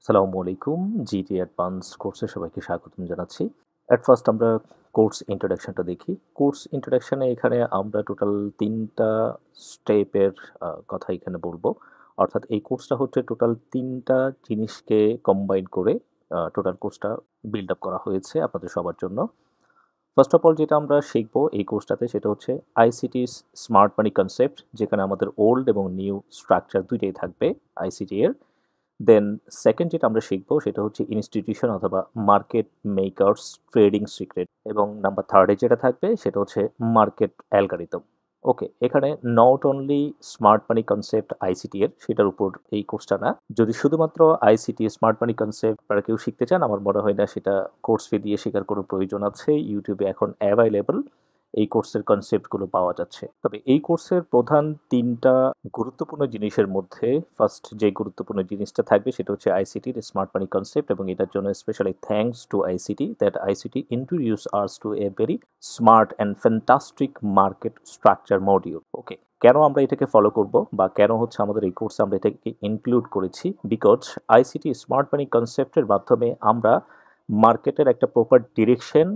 আসসালামু আলাইকুম। GT advance কোর্সে সবাইকে স্বাগতম জানাচ্ছি। এট ফার্স্ট আমরা কোর্স ইন্ট্রোডাকশনটা দেখি। কোর্স ইন্ট্রোডাকশনে এখানে আমরা টোটাল ৩ টা স্টেপের কথা এখানে বলবো। অর্থাৎ এই কোর্সটা হচ্ছে টোটাল ৩ টা জিনিসকে কম্বাইন করে টোটাল কোর্সটা বিল্ড আপ করা হয়েছে আপনাদের সবার জন্য। ফার্স্ট অফ অল যেটা আমরা শিখবো এই কোর্সটাতে সেটা হচ্ছে আইসিটি স্মার্ট মানি কনসেপ্ট, যেখানে আমাদের ওল্ড এবং নিউ স্ট্রাকচার দুইটাই থাকবে আইসিটি এর। দেন সেকেন্ড যেটা আমরা শিখবো সেটা হচ্ছে ইনস্টিটিউশন অথবা মার্কেট মেকার্স ট্রেডিং সিক্রেট, এবং নাম্বার থার্ডে যেটা থাকবে সেটা হচ্ছে মার্কেট অ্যালগরিদম। ওকে, এখানে not only smart money concept ICT এর, সেটার উপর এই কোর্সটা না। যদি শুধুমাত্র আইসিটি স্মার্ট মানি কনসেপ্ট আপনারা কেউ শিখতে চান, আমার মনে হয় না সেটা কোর্স ফি দিয়ে শেখার কোনো প্রয়োজন আছে। ইউটিউবে এখন অ্যাভেলেবল এই কোর্সের কনসেপ্টগুলো পাওয়া যাচ্ছে। তবে এই কোর্সের প্রধান ৩টা গুরুত্বপূর্ণ জিনিসের মধ্যে ফার্স্ট যে গুরুত্বপূর্ণ জিনিসটা থাকবে সেটা হচ্ছে আইসিটির স্মার্ট মানি কনসেপ্ট, এবং এটার জন্য specially thanks to ICT that ICT introduce us to a very smart and fantastic market structure module. Okay, কেন আমরা এটাকে ফলো করব বা কেন হচ্ছে আমাদের এই কোর্সে আমরা এটাকে ইনক্লুড করেছি? বিকজ আইসিটি স্মার্ট মানি কনসেপ্টের মাধ্যমে আমরা মার্কেটের একটা প্রপার ডিরেকশন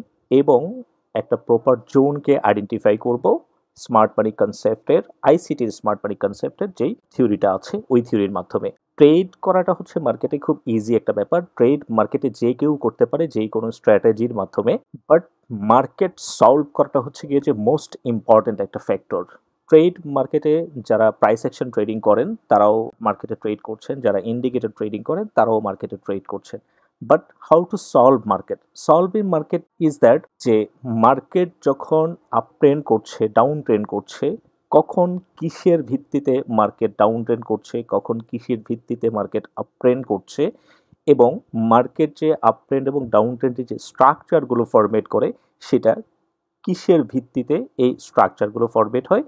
এবং একটা প্রপার জোনকে আইডেন্টিফাই করব স্মার্ট মানি কনসেপ্টের, আইসিটির স্মার্ট মানি কনসেপ্টের যেই থিওরিটা আছে ওই থিওরির মাধ্যমে। ট্রেড করাটা হচ্ছে মার্কেটে খুব ইজি একটা ব্যাপার। ট্রেড মার্কেটে যে কেউ করতে পারে যেই কোনো স্ট্র্যাটেজির মাধ্যমে, বাট মার্কেট সলভ করাটা হচ্ছে গিয়ে যে মোস্ট ইম্পর্ট্যান্ট একটা ফ্যাক্টর। ট্রেড মার্কেটে যারা প্রাইস অ্যাকশন ট্রেডিং করেন তারাও মার্কেটে ট্রেড করছেন, যারা ইন্ডিকেটর ট্রেডিং করেন তারাও মার্কেটে ট্রেড করছেন। But how to solve market? Solving market is that যে মার্কেট যখন আপ ট্রেন্ড করছে, ডাউন ট্রেন্ড করছে, কখন কিসের ভিত্তিতে মার্কেট ডাউন ট্রেন্ড করছে, কখন কিসের ভিত্তিতে মার্কেট আপ ট্রেন্ড করছে, এবং মার্কেট যে আপ ট্রেন্ড এবং ডাউন ট্রেন্ডের যে স্ট্রাকচারগুলো ফরমেট করে সেটা কিসের ভিত্তিতে এই স্ট্রাকচারগুলো ফরমেট হয়,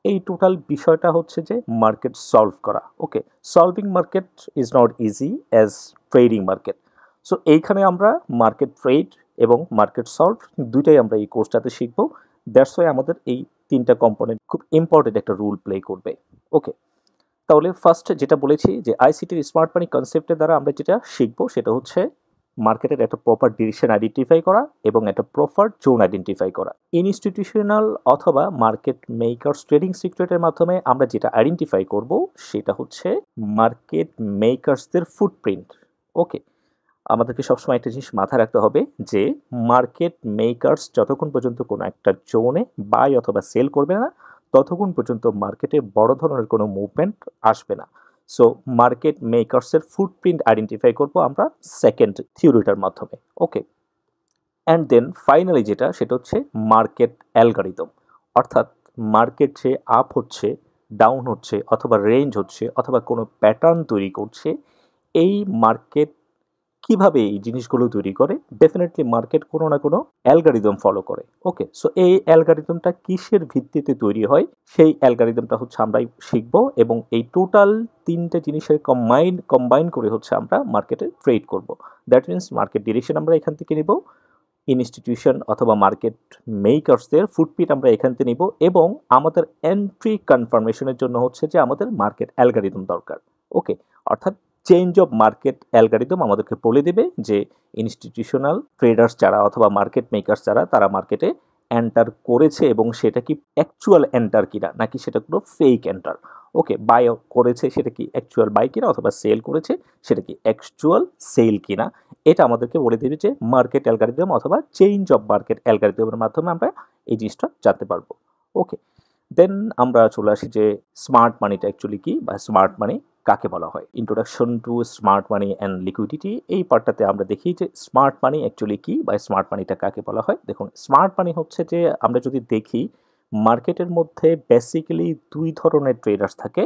এই টোটাল বিষয়টা হচ্ছে যে মার্কেট সলভ করা। Okay, solving market is not easy as trading market. So এইখানে আমরা মার্কেট ট্রেড এবং মার্কেট সলভ দুইটাই আমরা এই কোর্সটাতে শিখবো। দ্যাটস ওয়াই আমাদের এই 3টা কম্পোনেন্ট খুব ইম্পর্টেন্ট একটা রোল প্লে করবে। ওকে, তাহলে ফার্স্ট যেটা বলেছি যে আইসিটির স্মার্ট মানি কনসেপ্টের দ্বারা আমরা যেটা শিখবো সেটা হচ্ছে মার্কেটের একটা প্রপার ডিরেকশন আইডেন্টিফাই করা এবং একটা প্রপার জোন আইডেন্টিফাই করা। ইনস্টিটিউশনাল অথবা মার্কেট মেকার্স ট্রেডিং সিক্রেটের মাধ্যমে আমরা যেটা আইডেন্টিফাই করব সেটা হচ্ছে মার্কেট মেকার্সদের ফুটপ্রিন্ট। ওকে, আমাদেরকে সবসময় একটা জিনিস মাথায় রাখতে হবে যে মার্কেট মেকার্স যতক্ষণ পর্যন্ত কোনো একটা জোনে বাই অথবা সেল করবে না ততক্ষণ পর্যন্ত মার্কেটে বড় ধরনের কোনো মুভমেন্ট আসবে না। সো মার্কেট মেকার্সের ফুটপ্রিন্ট আইডেন্টিফাই করব আমরা সেকেন্ড থিওরিটার মাধ্যমে। ওকে, অ্যান্ড দেন ফাইনালি যেটা সেটা হচ্ছে মার্কেট অ্যালগরিদম, অর্থাৎ মার্কেট যে আপ হচ্ছে, ডাউন হচ্ছে, অথবা রেঞ্জ হচ্ছে, অথবা কোনো প্যাটার্ন তৈরি করছে, এই মার্কেট কিভাবে এই জিনিসগুলো তৈরি করে? ডেফিনেটলি মার্কেট কোনো না কোনো অ্যালগরিদম ফলো করে। ওকে, সো এই অ্যালগরিদমটা কিসের ভিত্তিতে তৈরি হয় সেই অ্যালগরিদমটা হচ্ছে আমরাই শিখবো, এবং এই টোটাল 3টে জিনিসের কম্বাইন করে হচ্ছে আমরা মার্কেটে ট্রেড করব। দ্যাট মিনস মার্কেট ডিরেকশন আমরা এখান থেকে নিব, ইনস্টিটিউশন অথবা মার্কেট মেকার্সদের ফুটপ্রিন্ট আমরা এখান থেকে নিব, এবং আমাদের এন্ট্রি কনফার্মেশনের জন্য হচ্ছে যে আমাদের মার্কেট অ্যালগরিদম দরকার। ওকে, অর্থাৎ চেঞ্জ অফ মার্কেট অ্যালগরিদম আমাদেরকে বলে দেবে যে ইনস্টিটিউশনাল ট্রেডার্স যারা অথবা মার্কেট মেকার্স যারা তারা মার্কেটে এন্টার করেছে এবং সেটা কি অ্যাকচুয়াল এন্টার কিনা, নাকি সেটা কোনো ফেক এন্টার। ওকে, বাই করেছে সেটা কি অ্যাকচুয়াল বাই কিনা, অথবা সেল করেছে সেটা কি অ্যাকচুয়াল সেল কিনা, এটা আমাদেরকে বলে দেবে যে মার্কেট অ্যালগরিদম অথবা চেঞ্জ অফ মার্কেট অ্যালগরিদমের মাধ্যমে আমরা এই জিনিসটা জানতে পারবো। ওকে, দেন আমরা চলে আসি যে স্মার্ট মানিটা অ্যাকচুয়ালি কি বা স্মার্ট মানি কাকে বলা হয়। Introduction to smart money and liquidity, এই পার্টটাতে আমরা দেখি যে স্মার্ট মানি অ্যাকচুয়ালি কি বা স্মার্ট মানিটা কাকে বলা হয়। দেখুন, স্মার্ট মানি হচ্ছে যে আমরা যদি দেখি মার্কেটের মধ্যে বেসিক্যালি 2 ধরনের ট্রেডার্স থাকে।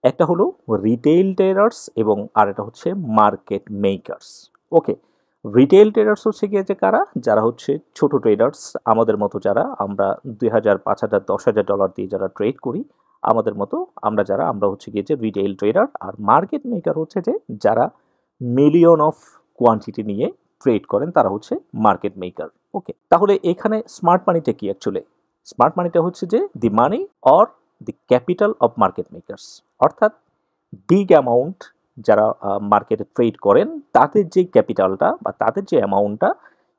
একটা হলো রিটেইল ট্রেডার্স এবং আরেকটা হচ্ছে মার্কেট মেকার্স। ওকে, রিটেইল ট্রেডার্স হচ্ছে গিয়ে যে কারা, যারা হচ্ছে ছোট ট্রেডার্স, আমাদের মতো যারা আমরা 2000, 5000, $10,000 দিয়ে যারা ট্রেড করি, আমাদের মতো আমরা হচ্ছে গিয়ে যে রিটেইল ট্রেডার। আর মার্কেট মেকার হচ্ছে যে যারা মিলিয়ন অফ কোয়ান্টিটি নিয়ে ট্রেড করেন, তারা হচ্ছে মার্কেট মেকার। ওকে, তাহলে এখানে স্মার্ট মানিটা কি অ্যাকচুয়ালি? স্মার্ট মানিটা হচ্ছে যে the money or the capital of market makers, অর্থাৎ বিগ অ্যামাউন্ট যারা মার্কেটে ট্রেড করেন তাদের যে ক্যাপিটালটা বা তাদের যে অ্যামাউন্টটা,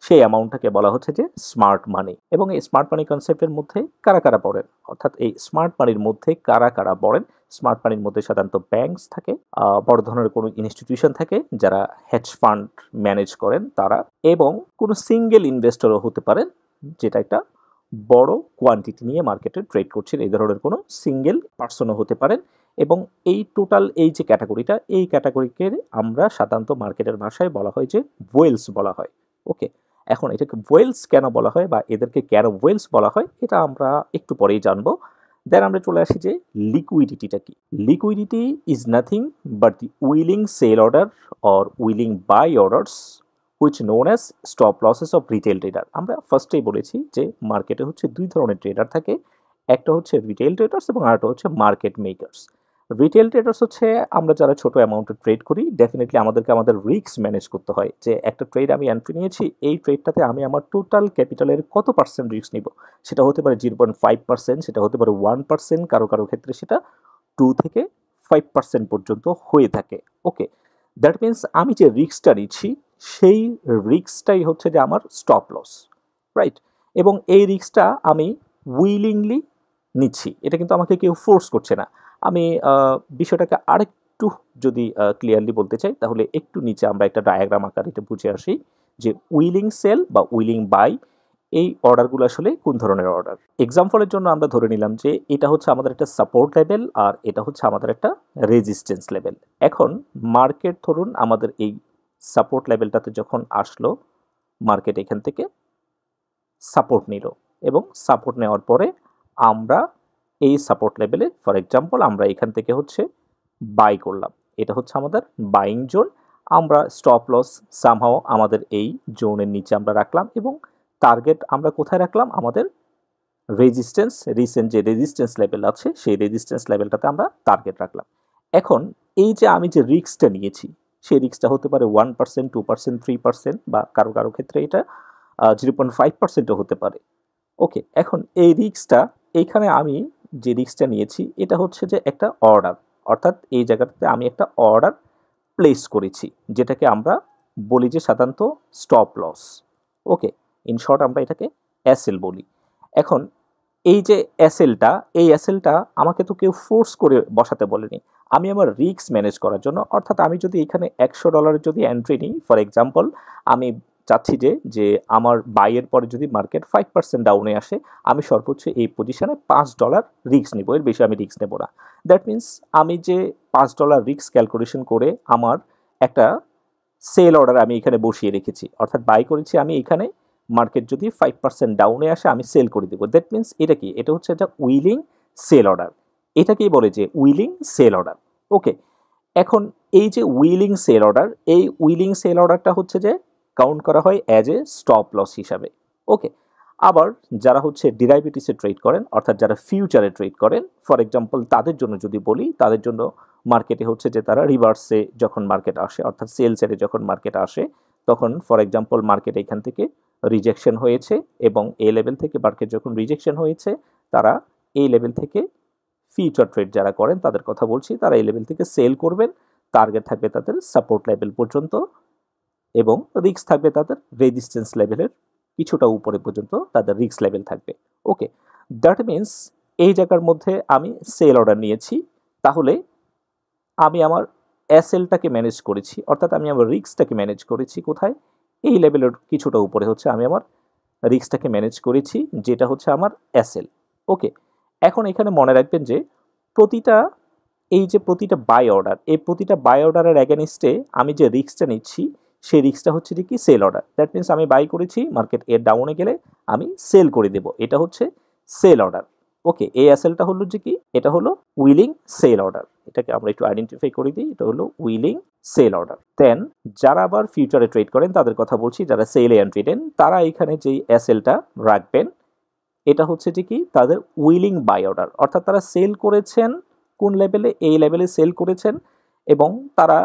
সেই অ্যামাউন্টটাকে বলা হচ্ছে যে স্মার্ট মানি। এবং এই স্মার্ট মানি কনসেপ্টের মধ্যে কারা কারা পড়েন, অর্থাৎ এই স্মার্ট মানির মধ্যে কারা কারা পড়েন? স্মার্ট মানির মধ্যে সাধারণত ব্যাংকস থাকে, বড় ধরনের কোনো ইনস্টিটিউশন থাকে যারা হেজ ফান্ড ম্যানেজ করেন তারা, এবং কোনো সিঙ্গেল ইনভেস্টরও হতে পারেন যেটা একটা বড় কোয়ান্টিটি নিয়ে মার্কেটে ট্রেড করছেন, এই ধরনের কোনো সিঙ্গেল পার্সনও হতে পারেন। এবং এই টোটাল এই যে ক্যাটাগরিটা, এই ক্যাটাগরিকে আমরা সাধারণত মার্কেটের ভাষায় বলা হয় যে ওয়েলস বলা হয়। ওকে, এখন এটাকে ওয়েলস কেন বলা হয় বা এদেরকে কেন ওয়েলস বলা হয় এটা আমরা একটু পরেই জানবো। দেন আমরা চলে আসি যে লিকুইডিটিটা কি। Liquidity is nothing but the willing sell order or willing buy orders which known as stop losses of retail trader. আমরা ফার্স্টেই বলেছি যে মার্কেটে হচ্ছে দুই ধরনের ট্রেডার থাকে, একটা হচ্ছে রিটেল ট্রেডার্স এবং আরেকটা হচ্ছে মার্কেট মেকার্স। রিটেল ট্রেডার্স হচ্ছে আমরা যারা ছোট অ্যামাউন্টে ট্রেড করি, ডেফিনেটলি আমাদেরকে আমাদের রিস্ক ম্যানেজ করতে হয় যে একটা ট্রেড আমি এন্ট্রি নিয়েছি, এই ট্রেডটাতে আমি আমার টোটাল ক্যাপিটালের কত পার্সেন্ট রিস্ক নিব। সেটা হতে পারে 0.5%, সেটা হতে পারে 1%, কারো কারো ক্ষেত্রে সেটা 2 থেকে 5% পর্যন্ত হয়ে থাকে। ওকে, দ্যাট মিনস আমি যে রিস্কটা নিচ্ছি সেই রিস্কটাই হচ্ছে যে আমার স্টপ লস, রাইট? এবং এই রিস্কটা আমি উইলিংলি নিচ্ছি, এটা কিন্তু আমাকে কেউ ফোর্স করছে না। আমি বিষয়টাকে আরেকটু যদি ক্লিয়ারলি বলতে চাই তাহলে একটু নিচে আমরা একটা ডায়াগ্রাম আকারে এটা বুঝে আসি যে উইলিং সেল বা উইলিং বাই এই অর্ডারগুলো আসলে কোন ধরনের অর্ডার। এক্সাম্পলের জন্য আমরা ধরে নিলাম যে এটা হচ্ছে আমাদের একটা সাপোর্ট লেভেল আর এটা হচ্ছে আমাদের একটা রেজিস্ট্যান্স লেভেল। এখন মার্কেট ধরুন আমাদের এই সাপোর্ট লেভেলটাতে যখন আসলো, মার্কেট এখান থেকে সাপোর্ট নিল এবং সাপোর্ট নেওয়ার পরে আমরা এই সাপোর্ট লেভেলে ফর এক্সাম্পল আমরা এখান থেকে হচ্ছে বাই করলাম, এটা হচ্ছে আমাদের বাইং জোন। আমরা স্টপ লস সামহাও আমাদের এই জোনের নিচে আমরা রাখলাম এবং টার্গেট আমরা কোথায় রাখলাম? আমাদের রেজিস্ট্যান্স, রিসেন্ট যে রেজিস্ট্যান্স লেভেল আছে সেই রেজিস্ট্যান্স লেভেলটাতে আমরা টার্গেট রাখলাম। এখন এই যে আমি যে রিস্কটা নিয়েছি সেই রিস্কটা হতে পারে 1%, 2%, 3% বা কারো কারো ক্ষেত্রে এটা 0.5%ও হতে পারে। ওকে, এখন এই রিস্কটা, এইখানে আমি যে রিস্কটা নিয়েছি এটা হচ্ছে যে একটা অর্ডার, অর্থাৎ এই জায়গাটাতে আমি একটা অর্ডার প্লেস করেছি যেটাকে আমরা বলি যে সাধারণত stop loss. Okay, in short আমরা এটাকে এসএল বলি। এখন এই যে এসএলটা, এই এসএলটা আমাকে তো কেউ ফোর্স করে বসাতে বলেনি, আমি আমার রিস্ক ম্যানেজ করার জন্য। অর্থাৎ আমি যদি এখানে $100 যদি এন্ট্রি নিই ফর এক্সাম্পল, আমি চাচ্ছি যে আমার বাইয়ের পরে যদি মার্কেট 5% ডাউনে আসে, আমি সর্বোচ্চ এই পজিশনে $5 রিস্ক নেব, এর বেশি আমি রিস্ক নেব না। দ্যাট মিনস আমি যে $5 রিস্ক ক্যালকুলেশন করে আমার একটা সেল অর্ডার আমি এখানে বসিয়ে রেখেছি, অর্থাৎ বাই করেছি আমি এখানে, মার্কেট যদি 5% ডাউনে আসে আমি সেল করে দেবো। দ্যাট মিনস এটা কি? এটা হচ্ছে একটা উইলিং সেল অর্ডার, এটাকেই বলে যে উইলিং সেল অর্ডার। ওকে, এখন এই যে উইলিং সেল অর্ডার, এই উইলিং সেল অর্ডারটা হচ্ছে যে কাউন্ট করা হয় অ্যাজ এ স্টপ লস হিসাবে। ওকে, আবার যারা হচ্ছে ডিরাইভেটিভসে ট্রেড করেন, অর্থাৎ যারা ফিউচারে ট্রেড করেন ফর এক্সাম্পল, তাদের জন্য যদি বলি, তাদের জন্য মার্কেটে হচ্ছে যে তারা রিভার্সে যখন মার্কেট আসে, অর্থাৎ সেল সাইডে যখন মার্কেট আসে, তখন ফর এক্সাম্পল মার্কেট এখান থেকে রিজেকশন হয়েছে এবং এই লেভেল থেকে মার্কেট যখন রিজেকশন হয়েছে, তারা এই লেভেল থেকে ফিউচার ট্রেড যারা করেন তাদের কথা বলছি, তারা এই লেভেল থেকে সেল করবেন, টার্গেট থাকবে তাদের সাপোর্ট লেভেল পর্যন্ত এবং রিস্ক থাকবে তাদের রেজিস্ট্যান্স লেভেলের কিছুটা উপরে পর্যন্ত তাদের রিস্ক লেভেল থাকবে। ওকে, দ্যাট মিনস এই জায়গার মধ্যে আমি সেল অর্ডার নিয়েছি, তাহলে আমি আমার এসএলটাকে ম্যানেজ করেছি, অর্থাৎ আমি আমার রিস্কটাকে ম্যানেজ করেছি কোথায়? এই লেভেলের কিছুটা উপরে হচ্ছে আমি আমার রিস্কটাকে ম্যানেজ করেছি, যেটা হচ্ছে আমার এসএল। ওকে, এখন এখানে মনে রাখবেন যে প্রতিটা প্রতিটা বাই অর্ডার, এই প্রতিটা বাই অর্ডারের অ্যাগেনিস্টে আমি যে রিস্কটা নিচ্ছি সেই রিস্কটা হচ্ছে যে কি? Sell order. দ্যাট মিনস আমি বাই করেছি, মার্কেট এর ডাউনে গেলে আমি সেল করে দেব, এটা হচ্ছে সেল অর্ডার। ওকে, এই এসএলটা হলো যে কি? এটা হলো উইলিং সেল অর্ডার। এটাকে আমরা একটু আইডেন্টিফাই করে দিই, এটা হলো উইলিং সেল অর্ডার। দেন যারা আবার ফিউচারে ট্রেড করেন তাদের কথা বলছি, যারা সেলে এন্ট্রি দেন, তারা এখানে যেই এসএলটা রাখবেন এটা হচ্ছে যে কি? তাদের উইলিং বাই অর্ডার, অর্থাৎ তারা সেল করেছেন কোন লেভেলে? এই লেভেলে সেল করেছেন এবং তারা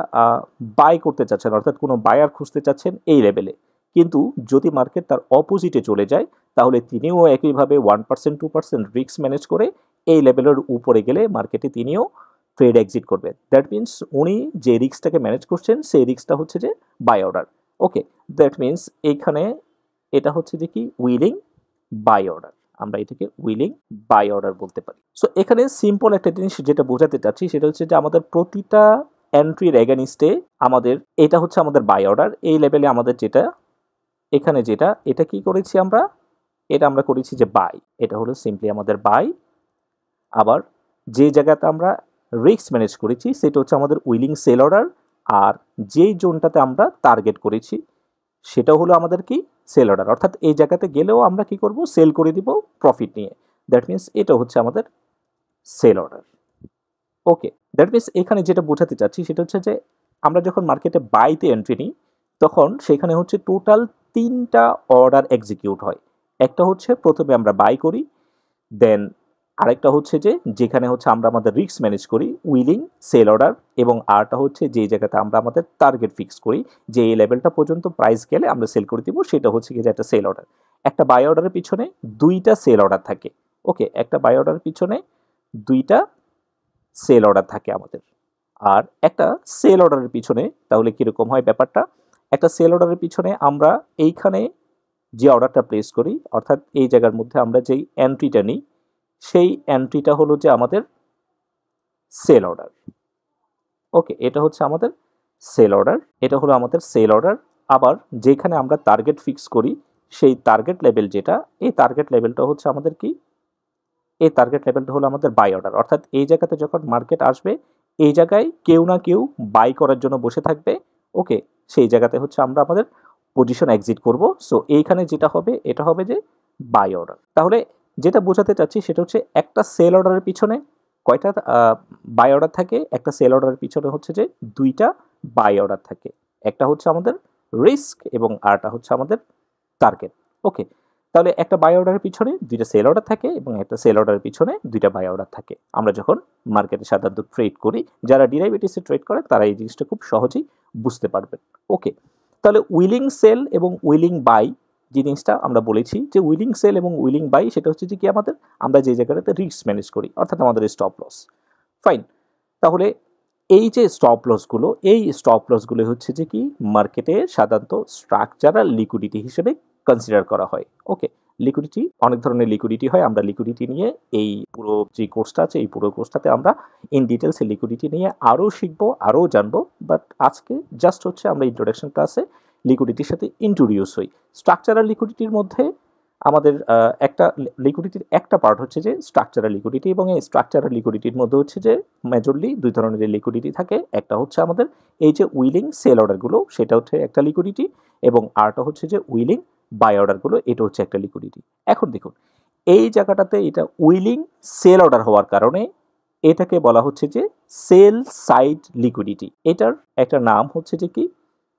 বাই করতে চাচ্ছেন, অর্থাৎ কোনো বায়ার খুঁজতে চাচ্ছেন এই লেভেলে। কিন্তু যদি মার্কেট তার অপোজিটে চলে যায় তাহলে তিনিও একইভাবে 1%, 2% রিস্ক ম্যানেজ করে এই লেভেলের উপরে গেলে মার্কেটে তিনিও ট্রেড এক্সিট করবে। দ্যাট মিনস উনি যে রিস্কটাকে ম্যানেজ করছেন সেই রিস্কটা হচ্ছে যে buy order. Okay, that means এইখানে এটা হচ্ছে যে কি উইলিং বাই অর্ডার, আমরা এটাকে উইলিং বাই অর্ডার বলতে পারি। সো এখানে সিম্পল একটা জিনিস যেটা বোঝাতে চাচ্ছি সেটা হচ্ছে যে আমাদের প্রতিটা এন্ট্রির এগেনিস্টে আমাদের এটা হচ্ছে আমাদের বাই অর্ডার। এই লেভেলে আমাদের যেটা এখানে যেটা এটা কি করেছি আমরা, এটা আমরা করেছি যে বাই, এটা হলো সিম্পলি আমাদের বাই। আবার যে জায়গাতে আমরা রিস্ক ম্যানেজ করেছি সেটা হচ্ছে আমাদের উইলিং সেল অর্ডার, আর যেই জোনটাতে আমরা টার্গেট করেছি সেটা হলো আমাদের কি সেল অর্ডার। অর্থাৎ এই জায়গাতে গেলেও আমরা কি করব, সেল করে দিব প্রফিট নিয়ে। দ্যাট মিনস এটা হচ্ছে আমাদের sell order. Okay, that means এখানে যেটা বোঝাতে চাচ্ছি সেটা হচ্ছে যে আমরা যখন মার্কেটে বাইতে এন্ট্রি নিই তখন সেখানে হচ্ছে টোটাল 3টা অর্ডার এক্সিকিউট হয়। একটা হচ্ছে প্রথমে আমরা বাই করি, দেন আরেকটা হচ্ছে যে যেখানে হচ্ছে আমরা আমাদের রিস্ক ম্যানেজ করি উইলিং সেল অর্ডার, এবং আরটা হচ্ছে যে জায়গাতে আমরা আমাদের টার্গেট ফিক্স করি যে এই লেভেলটা পর্যন্ত প্রাইস গেলে আমরা সেল করে দিব, সেটা হচ্ছে কি যে একটা সেল অর্ডার। একটা বাই অর্ডারের পিছনে 2টা সেল অর্ডার থাকে। ওকে, একটা বাই অর্ডারের পিছনে 2টা সেল অর্ডার থাকে আমাদের। আর একটা সেল অর্ডারের পিছনে তাহলে কীরকম হয় ব্যাপারটা, একটা সেল অর্ডারের পিছনে আমরা এইখানে যে অর্ডারটা প্লেস করি, অর্থাৎ এই জায়গার মধ্যে আমরা যেই এন্ট্রিটা নিই সেই এন্ট্রিটা হলো যে আমাদের সেল অর্ডার। ওকে, এটা হচ্ছে আমাদের সেল অর্ডার, এটা হলো আমাদের সেল অর্ডার। আবার যেখানে আমরা টার্গেট ফিক্স করি সেই টার্গেট লেভেল যেটা, এই টার্গেট লেভেলটা হচ্ছে আমাদের কি, এই টার্গেট লেভেলটা হলো আমাদের বাই অর্ডার। অর্থাৎ এই জায়গাতে যখন মার্কেট আসবে এই জায়গায় কেউ না কেউ বাই করার জন্য বসে থাকবে। ওকে, সেই জায়গাতে হচ্ছে আমরা আমাদের পজিশন এক্সিট করব। সো এইখানে যেটা হবে এটা হবে যে বাই অর্ডার। তাহলে যেটা বোঝাতে চাচ্ছি সেটা হচ্ছে একটা সেল অর্ডারের পিছনে কয়টা বাই অর্ডার থাকে, একটা সেল অর্ডারের পিছনে হচ্ছে যে 2টা বাই অর্ডার থাকে। একটা হচ্ছে আমাদের রিস্ক এবং আরটা হচ্ছে আমাদের টার্গেট। ওকে, তাহলে একটা বাই অর্ডারের পিছনে 2টা সেল অর্ডার থাকে এবং একটা সেল অর্ডারের পিছনে 2টা বাই অর্ডার থাকে। আমরা যখন মার্কেটে সাধারণত ট্রেড করি, যারা ডেরিভেটিভসে ট্রেড করে তারা এই জিনিসটা খুব সহজেই বুঝতে পারবেন। ওকে, তাহলে উইলিং সেল এবং উইলিং বাই জিনিসটা আমরা বলেছি যে উইলিং সেল এবং উইলিং বাই সেটা হচ্ছে যে কি আমাদের, আমরা যে জায়গাটাতে রিস্ক ম্যানেজ করি অর্থাৎ আমাদের স্টপ লস। ফাইন, তাহলে এই যে স্টপ লসগুলো, এই স্টপ লসগুলো হচ্ছে যে কি মার্কেটে সাধারণত স্ট্রাকচারাল লিকুইডিটি হিসেবে কনসিডার করা হয়। ওকে, লিকুইডিটি অনেক ধরনের লিকুইডিটি হয়, আমরা লিকুইডিটি নিয়ে এই পুরো যে কোর্সটা আছে এই পুরো কোর্সটাতে আমরা ইন ডিটেলসে লিকুইডিটি নিয়ে আরও শিখবো, আরও জানবো। বাট আজকে জাস্ট হচ্ছে আমরা ইন্ট্রোডাকশন ক্লাসে লিকুইডিটির সাথে ইন্ট্রোডিউস হই। স্ট্রাকচারাল লিকুইডিটির মধ্যে আমাদের একটা লিকুইডিটির একটা পার্ট হচ্ছে যে স্ট্রাকচারাল লিকুইডিটি, এবং এই স্ট্রাকচারাল লিকুইডিটির মধ্যে হচ্ছে যে মেজরলি 2 ধরনের লিকুইডিটি থাকে। একটা হচ্ছে আমাদের এই যে উইলিং সেল অর্ডারগুলো, সেটা হচ্ছে একটা লিকুইডিটি, এবং আরটা হচ্ছে যে উইলিং বাই অর্ডারগুলো, এটা হচ্ছে একটা লিকুইডিটি। এখন দেখুন এই জায়গাটাতে এটা উইলিং সেল অর্ডার হওয়ার কারণে এটাকে বলা হচ্ছে যে সেল সাইড লিকুইডিটি। এটার একটা নাম হচ্ছে যে কি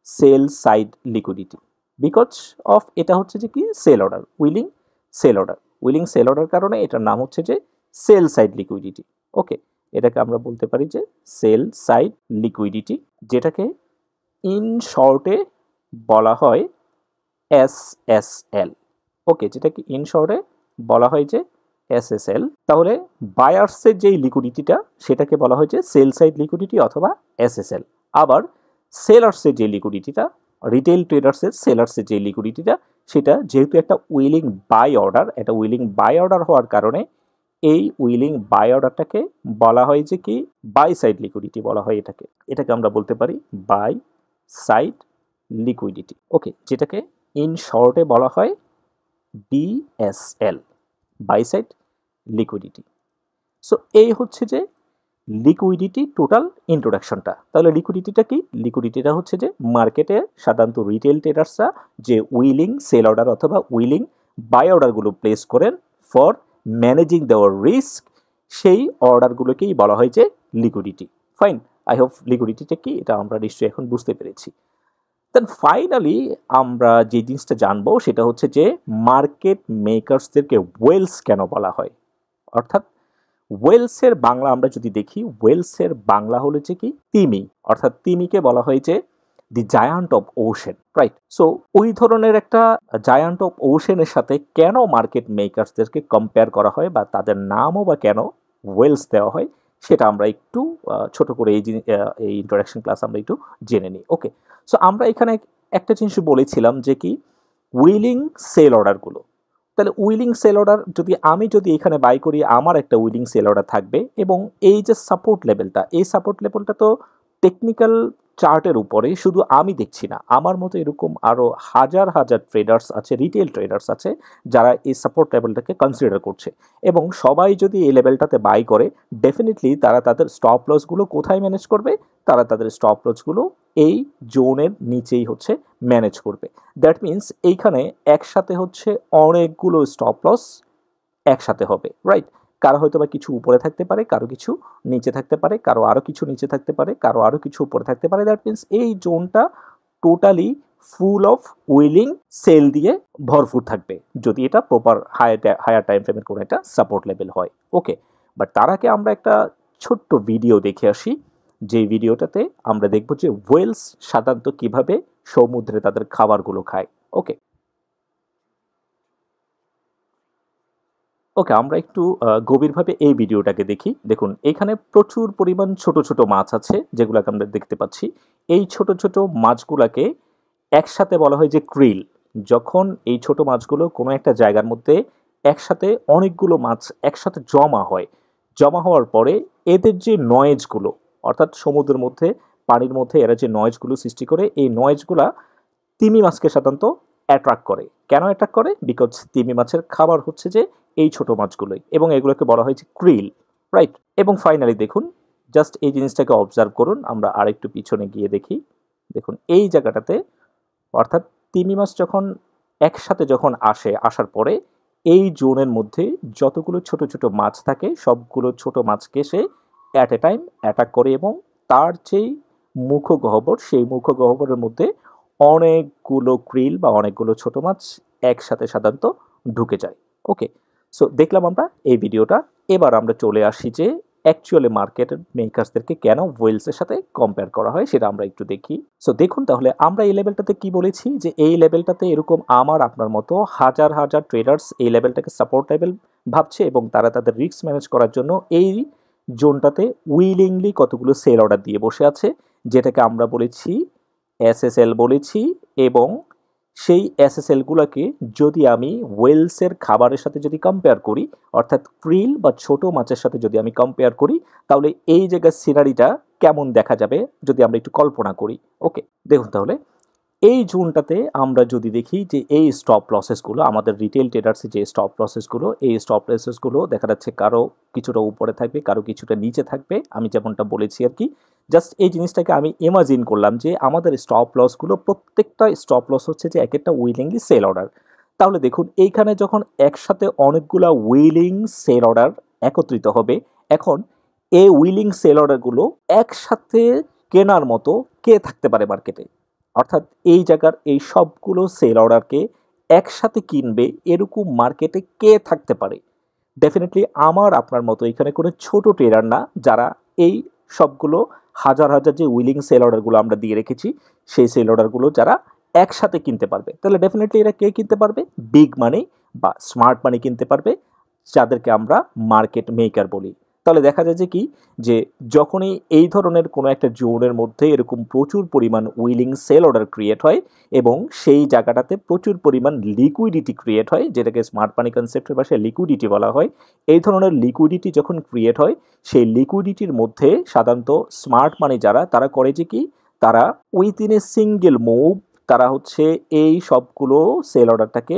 sell side liquidity, because of এটা হচ্ছে যে কি sell order, willing sell order. Willing sell order কারণে এটার নাম হচ্ছে যে সেল সাইড লিকুইডিটি। ওকে, এটাকে আমরা বলতে পারি যে সেল সাইড লিকুইডিটি, যেটাকে ইন শর্টে বলা হয় SSL। ওকে, যেটাকে ইন শর্টে বলা হয় যে SSL। তাহলে বায়ার্সের যেই লিকুইডিটিটা সেটাকে বলা হয় যে সেল সাইড লিকুইডিটি অথবা SSL। আবার সেলার্সের যে লিকুইডিটিটা, রিটেল ট্রেডার্সের সেলার্সের যে লিকুইডিটিটা, সেটা যেহেতু একটা উইলিং বাই অর্ডার, এটা উইলিং বাই অর্ডার হওয়ার কারণে এই উইলিং বাই অর্ডারটাকে বলা হয় যে কি বাই সাইড লিকুইডিটি বলা হয়। এটাকে আমরা বলতে পারি বাই সাইড লিকুইডিটি। ওকে, যেটাকে ইন শর্টে বলা হয় BSL, buy side liquidity. So এই হচ্ছে যে লিকুইডিটি টোটাল ইন্ট্রোডাকশনটা। তাহলে লিকুইডিটিটা কি, লিকুইডিটিটা হচ্ছে যে মার্কেটে সাধারণত রিটেল ট্রেডার্সরা যে উইলিং সেল অর্ডার অথবা উইলিং বাই অর্ডারগুলো প্লেস করেন ফর ম্যানেজিং দেওয়ার রিস্ক, সেই অর্ডারগুলোকেই বলা হয় যে লিকুইডিটি। ফাইন, আই হোপ লিকুইডিটিটা কি এটা আমরা নিশ্চয়ই এখন বুঝতে পেরেছি। দেন ফাইনালি আমরা যে জিনিসটা জানবো সেটা হচ্ছে যে মার্কেট মেকার্সদেরকে ওয়েলস কেন বলা হয়। অর্থাৎ ওয়েলসের বাংলা আমরা যদি দেখি, ওয়েলসের বাংলা হলো যে কি তিমি, অর্থাৎ তিমিকে বলা হয় যে the giant of ocean, right. So ওই ধরনের একটা জায়ান্ট অফ ওশেনের সাথে কেন মার্কেট মেকার্সদেরকে কম্পেয়ার করা হয় বা তাদের নামও বা কেন ওয়েলস দেওয়া হয়, সেটা আমরা একটু ছোট করে এই ইন্ট্রোডাকশন ক্লাস আমরা একটু জেনে নিই। ওকে, সো আমরা এখানে একটা জিনিস বলেছিলাম যে কি উইলিং সেল অর্ডারগুলো। তাহলে উইলিং সেল অর্ডার যদি এখানে বাই করি, আমার একটা উইলিং সেল অর্ডার থাকবে এবং এই যে সাপোর্ট লেভেলটা, এই সাপোর্ট লেভেলটা তো টেকনিক্যাল চার্টের উপরে শুধু আমি দেখছি না, আমার মতো এরকম আরও হাজার হাজার ট্রেডার্স আছে, রিটেল ট্রেডার্স আছে যারা এই সাপোর্ট লেভেলটাকে কনসিডার করছে এবং সবাই যদি এই লেভেলটাতে বাই করে ডেফিনেটলি তারা তাদের স্টপ লসগুলো কোথায় ম্যানেজ করবে, তারা তাদের স্টপ লসগুলো এই জোনের নিচেই হচ্ছে ম্যানেজ করবে। দ্যাট মিন্স এইখানে একসাথে হচ্ছে অনেকগুলো স্টপ লস একসাথে হবে, রাইট? কারো হয়তো বা কিছু উপরে থাকতে পারে, কারো কিছু নিচে থাকতে পারে, কারো আরও কিছু নিচে থাকতে পারে, কারো আরও কিছু উপরে থাকতে পারে। দ্যাট মিন্স এই জোনটা totally full of willing sell দিয়ে ভরপুর থাকবে যদি এটা প্রপার হায়ার টাইম ফ্রেমের কোনো একটা সাপোর্ট লেভেল হয়। ওকে, বাট তার আগে আমরা একটা ছোট্ট ভিডিও দেখে আসি, যে ভিডিওটাতে আমরা দেখব যে ওয়েলস সাধারণত কিভাবে সমুদ্রে তাদের খাবারগুলো খায়। ওকে ওকে, আমরা একটু গভীরভাবে এই ভিডিওটাকে দেখি। দেখুন এখানে প্রচুর পরিমাণ ছোট ছোট মাছ আছে যেগুলোকে আমরা দেখতে পাচ্ছি। এই ছোট ছোট মাছগুলোকে একসাথে বলা হয় যে ক্রিল। যখন এই ছোট মাছগুলো কোনো একটা জায়গার মধ্যে একসাথে অনেকগুলো মাছ একসাথে জমা হওয়ার পরে এদের যে নয়েজগুলো, অর্থাৎ সমুদ্রের মধ্যে পানির মধ্যে এরা যে নয়েজগুলো সৃষ্টি করে, এই নয়েজগুলা তিমি মাছকে সাধারণত অ্যাট্রাক্ট করে। কেন অ্যাট্রাক্ট করে? বিকজ তিমি মাছের খাবার হচ্ছে যে এই ছোট মাছগুলোই, এবং এগুলোকে বলা হয় যে ক্রিল, রাইট? এবং ফাইনালি দেখুন, জাস্ট এই জিনিসটাকে অবজার্ভ করুন, আমরা আরেকটু পিছনে গিয়ে দেখি। দেখুন এই জায়গাটাতে, অর্থাৎ তিমি মাছ যখন একসাথে আসার পরে এই জোনের মধ্যে যতগুলো ছোট ছোট মাছ থাকে সবগুলো ছোট মাছকে সে অ্যাট এ টাইম অ্যাটাক করে এবং তার যেই মুখগহ্বর, সেই মুখগহ্বরের মধ্যে অনেকগুলো ক্রিল বা অনেকগুলো ছোট মাছ একসাথে সাধারণত ঢুকে যায়। ওকে, সো দেখলাম আমরা এই ভিডিওটা। এবার আমরা চলে আসি যে অ্যাকচুয়ালি মার্কেট মেকার্সদেরকে কেন ওয়েলসের সাথে কম্পেয়ার করা হয় সেটা আমরা একটু দেখি। সো দেখুন তাহলে আমরা এই লেভেলটাতে কি বলেছি, যে এই লেভেলটাতে এরকম আমার আপনার মতো হাজার হাজার ট্রেডার্স এই লেভেলটাকে সাপোর্ট লেভেল ভাবছে এবং তারা তাদের রিস্ক ম্যানেজ করার জন্য এই জোনটাতে উইলিংলি কতগুলো সেল অর্ডার দিয়ে বসে আছে, যেটাকে আমরা বলেছি এসএসএল বলেছি। এবং সেই এসএসএলগুলোকে যদি আমি ওয়েলসের খাবারের সাথে যদি কম্পেয়ার করি, অর্থাৎ ক্রিল বা ছোট মাছের সাথে যদি আমি কম্পেয়ার করি, তাহলে এই জায়গার সিনারিটা কেমন দেখা যাবে যদি আমরা একটু কল্পনা করি। ওকে, দেখুন তাহলে এই জোনটাতে আমরা যদি দেখি যে এই স্টপ লসেসগুলো, আমাদের রিটেল ট্রেডার্সের যে স্টপ লসেসগুলো, এই স্টপ লসেসগুলো দেখা যাচ্ছে কারো কিছুটা উপরে থাকবে, কারো কিছুটা নিচে থাকবে, আমি যেমনটা বলেছি আর কি। জাস্ট এই জিনিসটাকে আমি ইমাজিন করলাম যে আমাদের স্টপ লসগুলো, প্রত্যেকটা স্টপ লস হচ্ছে যে এক একটা উইলিংলি সেল অর্ডার। তাহলে দেখুন এইখানে যখন একসাথে অনেকগুলা উইলিং সেল অর্ডার একত্রিত হবে, এখন এই উইলিং সেল অর্ডারগুলো একসাথে কেনার মতো কে থাকতে পারে মার্কেটে? অর্থাৎ এই জায়গার এই সবগুলো সেল অর্ডারকে একসাথে কিনবে এরকম মার্কেটে কে থাকতে পারে? ডেফিনেটলি আমার আপনার মতো এখানে কোনো ছোট ট্রেডার না, যারা এই সবগুলো হাজার হাজার যে উইলিং সেল অর্ডারগুলো আমরা দিয়ে রেখেছি, সেই সেল অর্ডারগুলো যারা একসাথে কিনতে পারবে, তাহলে ডেফিনেটলি এরা কে কিনতে পারবে? বিগ মানি বা স্মার্ট মানি কিনতে পারবে, যাদেরকে আমরা মার্কেট মেকার বলি। তাহলে দেখা যায় যে কি, যে যখনই এই ধরনের কোনো একটা জোনের মধ্যে এরকম প্রচুর পরিমাণ উইলিং সেল অর্ডার ক্রিয়েট হয় এবং সেই জায়গাটাতে প্রচুর পরিমাণ লিকুইডিটি ক্রিয়েট হয়, যেটাকে স্মার্ট মানি কনসেপ্টের ভাষায় লিকুইডিটি বলা হয়। এই ধরনের লিকুইডিটি যখন ক্রিয়েট হয়, সেই লিকুইডিটির মধ্যে সাধারণত স্মার্ট মানি যারা, তারা করে যে কি, তারা উইথিন এ সিঙ্গেল মুভ তারা হচ্ছে এই সবগুলো সেল অর্ডারটাকে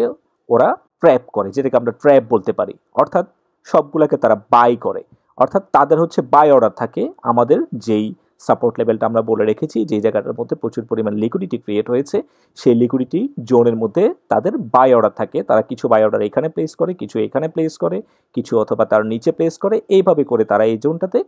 ওরা ট্র্যাপ করে, যেটাকে আমরা ট্র্যাপ বলতে পারি। অর্থাৎ সবগুলোকে তারা বাই করে, অর্থাৎ তাদের হচ্ছে বাই অর্ডার থাকে। আমাদের যেই সাপোর্ট লেভেলটা আমরা বলে রেখেছি, যেই জায়গাটার মধ্যে প্রচুর পরিমাণ লিকুইডিটি ক্রিয়েট হয়েছে, সেই লিকুইডিটি জোনের মধ্যে তাদের বাই অর্ডার থাকে। তারা কিছু বাই অর্ডার এখানে প্লেস করে, কিছু এখানে প্লেস করে, কিছু অথবা তার নিচে প্লেস করে, এইভাবে করে তারা এই জোনটাতে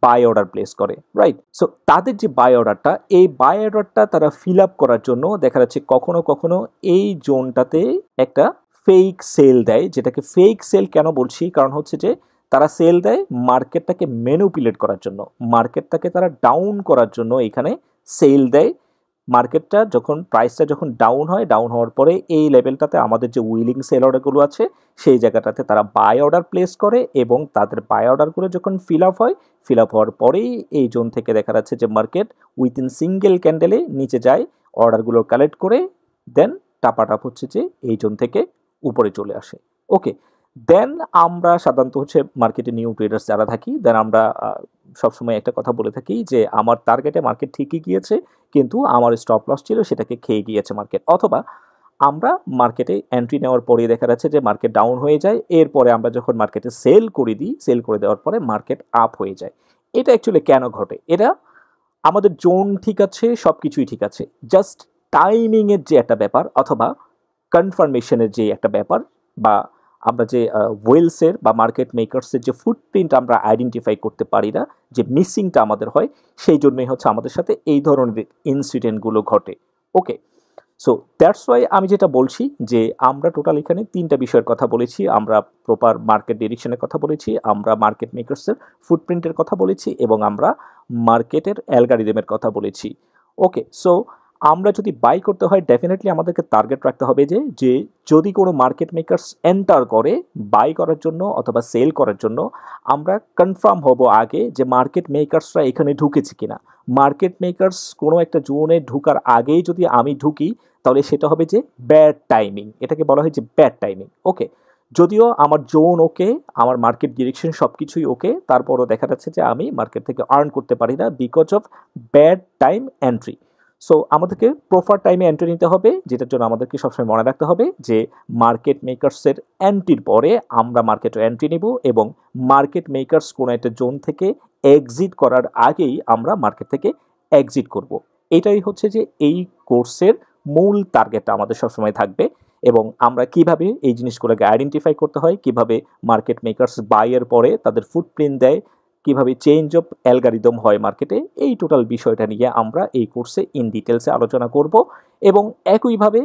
বাই অর্ডার প্লেস করে, রাইট? সো তাদের যে বাই অর্ডারটা, এই বাই অর্ডারটা তারা ফিল আপ করার জন্য দেখা যাচ্ছে কখনো কখনো এই জোনটাতে একটা ফেক সেল দেয়। যেটাকে ফেক সেল কেন বলছি, কারণ হচ্ছে যে তারা সেল দেয় মার্কেটটাকে ম্যানিপুলেট করার জন্য, মার্কেটটাকে তারা ডাউন করার জন্য এখানে সেল দেয় মার্কেটটা যখন প্রাইসটা যখন ডাউন হয়, ডাউন হওয়ার পরে এই লেভেলটাতে আমাদের যে উইলিং সেল অর্ডারগুলো আছে সেই জায়গাটাতে তারা বাই অর্ডার প্লেস করে এবং তাদের বাই অর্ডারগুলো যখন ফিল আপ হয়, ফিল আপ হওয়ার পরেই এই জোন থেকে দেখা যাচ্ছে যে মার্কেট উইথিন সিঙ্গেল ক্যান্ডেলে নিচে যায়, অর্ডারগুলো কালেক্ট করে দেন টাপাটাপ হচ্ছে যে এই জোন থেকে উপরে চলে আসে। ওকে, দেন আমরা সাধারণত হচ্ছে মার্কেটে নিউ ট্রেডার্স যারা থাকি, দেন আমরা সবসময় একটা কথা বলে থাকি যে আমার টার্গেটে মার্কেট ঠিকই গিয়েছে, কিন্তু আমার স্টপ লস ছিল সেটাকে খেয়ে গিয়েছে মার্কেট। অথবা আমরা মার্কেটে এন্ট্রি নেওয়ার পরে দেখা যাচ্ছে যে মার্কেট ডাউন হয়ে যায়, এরপরে আমরা যখন মার্কেটে সেল করে দিই, সেল করে দেওয়ার পরে মার্কেট আপ হয়ে যায়। এটা অ্যাকচুয়ালি কেন ঘটে? এটা আমাদের জোন ঠিক আছে, সব কিছুই ঠিক আছে, জাস্ট টাইমিংয়ের যে একটা ব্যাপার অথবা কনফার্মেশনের যে একটা ব্যাপার, বা আমরা যে ওয়েলসের বা মার্কেট মেকার্সের যে ফুটপ্রিন্ট আমরা আইডেন্টিফাই করতে পারি না, যে মিসিংটা আমাদের হয়, সেই জন্যই হচ্ছে আমাদের সাথে এই ধরনের ইনসিডেন্টগুলো ঘটে। ওকে, সো দ্যাটস ওয়াই আমি যেটা বলছি যে আমরা টোটাল এখানে তিনটা বিষয়ের কথা বলেছি। আমরা প্রপার মার্কেট ডিরেকশনের কথা বলেছি, আমরা মার্কেট মেকার্সের ফুটপ্রিন্টের কথা বলেছি এবং আমরা মার্কেটের অ্যালগারিদমের কথা বলেছি। ওকে, সো আমরা যদি বাই করতে হয় ডেফিনেটলি আমাদেরকে টার্গেট রাখতে হবে যে যদি কোনো মার্কেট মেকার্স এন্টার করে বাই করার জন্য অথবা সেল করার জন্য, আমরা কনফার্ম হব আগে যে মার্কেট মেকার্সরা এখানে ঢুকেছে কিনা। মার্কেট মেকার্স কোনো একটা জোনে ঢুকার আগেই যদি আমি ঢুকি তাহলে সেটা হবে যে ব্যাড টাইমিং, এটাকে বলা হয় যে ব্যাড টাইমিং। ওকে, যদিও আমার জোন ওকে, আমার মার্কেট ডিরেকশন সব কিছুই ওকে, তারপরও দেখা যাচ্ছে যে আমি মার্কেট থেকে আর্ন করতে পারি না because of bad time entry. So আমাদেরকে প্রপার টাইমে এন্ট্রি নিতে হবে, যেটার জন্য আমাদেরকে সবসময় মনে রাখতে হবে যে মার্কেট মেকার্সের এন্ট্রির পরে আমরা মার্কেটে এন্ট্রি নিব এবং মার্কেট মেকার্স কোনো একটা জোন থেকে এক্সিট করার আগেই আমরা মার্কেট থেকে এক্সিট করব। এটাই হচ্ছে যে এই কোর্সের মূল টার্গেটটা আমাদের সবসময় থাকবে। এবং আমরা কিভাবে এই জিনিসগুলোকে আইডেন্টিফাই করতে হয়, কিভাবে মার্কেট মেকার্স বাইয়ের পরে তাদের ফুটপ্রিন্ট দেয়, কিভাবে চেঞ্জ অফ অ্যালগারিদম হয় মার্কেটে, এই টোটাল বিষয়টা নিয়ে আমরা এই কোর্সে ইন ডিটেলসে আলোচনা করব। এবং একইভাবে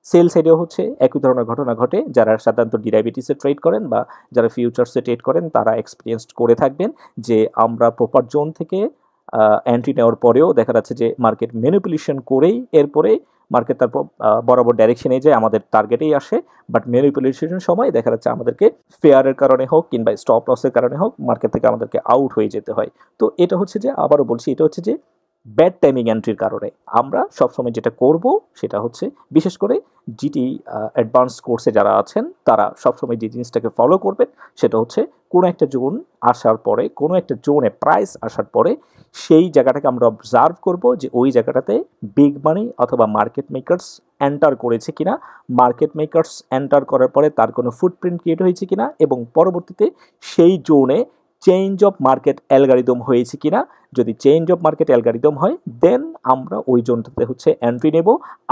সেল সাইডেও হচ্ছে একই ধরনের ঘটনা ঘটে। যারা সাধারণত ডিরাইভেটিভসে ট্রেড করেন বা যারা ফিউচার্সে ট্রেড করেন তারা এক্সপিরিয়েন্সড করে থাকবেন যে আমরা প্রপার জোন থেকে এন্ট্রি নেওয়ার পরেও দেখা যাচ্ছে যে মার্কেট ম্যানিপুলেশন করেই এরপরে মার্কেট তারপর বরাবর ডাইরেকশনে যায় আমাদের টার্গেটেই আসে, বাট ম্যানিপুলেশনের সময় দেখা যাচ্ছে আমাদেরকে ফেয়ারের কারণে হোক কিংবা স্টপ লসের কারণে হোক মার্কেট থেকে আমাদেরকে আউট হয়ে যেতে হয়। তো এটা হচ্ছে যে আবারও বলছি, এটা হচ্ছে যে ব্যাড টাইমিং এন্ট্রির কারণে। আমরা সবসময় যেটা করব সেটা হচ্ছে, বিশেষ করে জিটি অ্যাডভান্স কোর্সে যারা আছেন তারা সবসময় যে জিনিসটাকে ফলো করবেন সেটা হচ্ছে কোনো একটা জোন আসার পরে, কোনো একটা জোনে প্রাইস আসার পরে সেই জায়গাটাকে আমরা অবজার্ভ করব যে ওই জায়গাটাতে বিগ মানি অথবা মার্কেট মেকার্স এন্টার করেছে কিনা, মার্কেট মেকার্স এন্টার করার পরে তার কোনো ফুটপ্রিন্ট ক্রিয়েট হয়েছে কিনা এবং পরবর্তীতে সেই জোনে চেঞ্জ অফ মার্কেট অ্যালগারিদম হয়েছে কিনা। যদি চেঞ্জ অফ মার্কেট অ্যালগারিদম হয় দেন আমরা ওই জোনটাতে হচ্ছে এন্ট্রি নেব,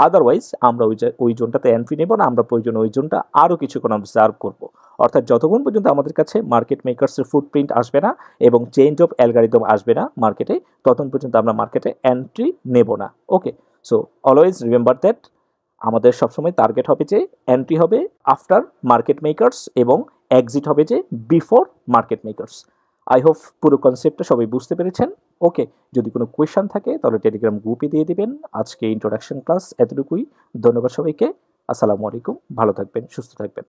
আদারওয়াইজ আমরা ওই জোনটাতে এন্ট্রি নেব না, আমরা প্রয়োজন ওই জোনটা আরও কিছুক্ষণ অবজার্ভ করব। অর্থাৎ যতক্ষণ পর্যন্ত আমাদের কাছে মার্কেট মেকার্সের ফুটপ্রিন্ট আসবে না এবং চেঞ্জ অফ অ্যালগারিদম আসবে না মার্কেটে, ততক্ষণ পর্যন্ত আমরা মার্কেটে এন্ট্রি নেব না। ওকে, সো অলওয়েজ রিমেম্বার দ্যাট আমাদের সবসময় টার্গেট হবে যে এন্ট্রি হবে আফটার মার্কেট মেকার্স এবং এক্সিট হবে যে before market makers. I hope পুরো কনসেপ্টটা সবাই বুঝতে পেরেছেন। ওকে, যদি কোনো কোয়েশ্চেন থাকে তাহলে টেলিগ্রাম গ্রুপে দিয়ে দিবেন। আজকে ইন্ট্রোডাকশন ক্লাস এতটুকুই। ধন্যবাদ সবাইকে। আসসালামু আলাইকুম, ভালো থাকবেন, সুস্থ থাকবেন।